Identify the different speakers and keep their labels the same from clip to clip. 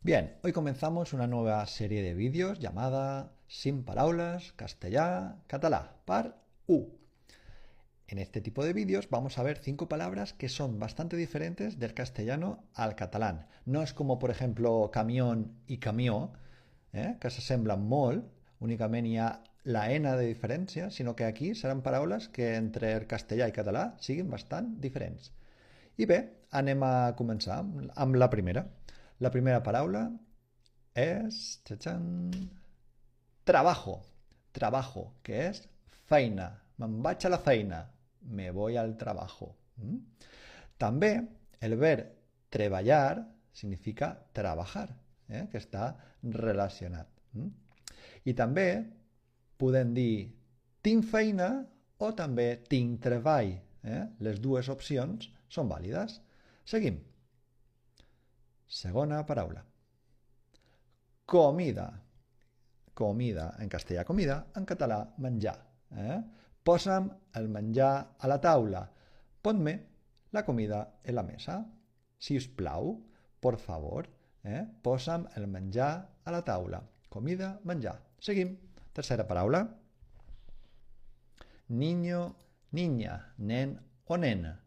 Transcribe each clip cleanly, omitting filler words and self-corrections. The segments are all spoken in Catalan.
Speaker 1: Bien, hoy comenzamos una nueva serie de vídeos llamada Sin Paraules, Castellà, Català, Part 1. En este tipo de vídeos vamos a ver 5 palabras que son bastante diferentes del castellano al catalán. No es como, por ejemplo, camión y camió, que s'assemblen molt, únicament hi ha la N de diferència, sinó que aquí seran paraules que entre el castellà i català siguin bastant diferents. I bé, anem a començar amb la primera. La primera paraula és trabajo. Trabajo, que és feina. Me'n vaig a la feina. Me voy al trabajo. També el verb treballar significa trabajar, que està relacionat. I també podem dir tinc feina o també tinc treball. Les dues opcions són vàlides. Seguim. Segona paraula. Comida. Comida, en castellà comida, en català menjar. Posa'm el menjar a la taula. Ponme la comida en la mesa. Si us plau, por favor, posa'm el menjar a la taula. Comida, menjar. Seguim. Tercera paraula. Niño, niña, nen o nena.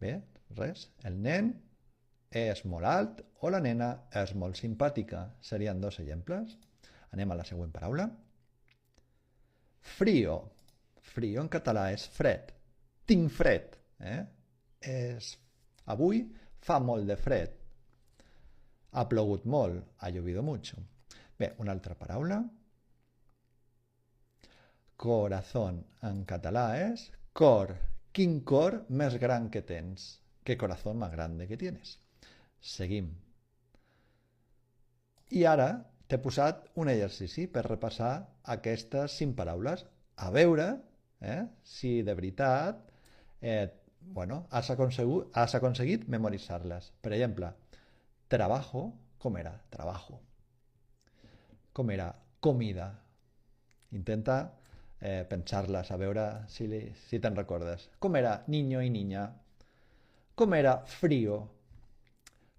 Speaker 1: Bé, res. El nen és molt alt o la nena és molt simpàtica. Serien dos exemples. Anem a la següent paraula. Frío. Frío en català és fred. Tinc fred. Avui fa molt de fred. Ha plogut molt. Ha llovido mucho. Bé, una altra paraula. Corazón en català és cor. Quin cor més gran que tens. Qué corazón más grande que tienes. Seguim. I ara t'he posat un exercici per repassar aquestes 5 paraules. A veure si de veritat has aconseguit memoritzar-les. Per exemple, trabajo, com era? Trabajo. Com era? Comida. Intenta pensar-les, a veure si te'n recordes. Com era niño i niña? Com era frío?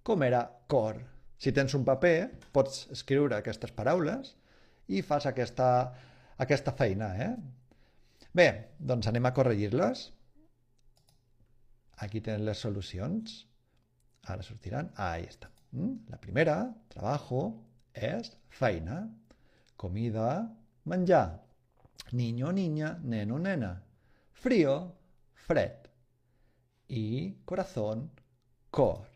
Speaker 1: Com era cor? Si tens un paper, pots escriure aquestes paraules i fas aquesta feina. Bé, doncs anem a corregir-les. Aquí tens les solucions. Ara sortiran. Ahí està. La primera, trabajo, és feina. Comida, menjar. Niño, niña, neno, nena. Frío, fred. I corazón, cor.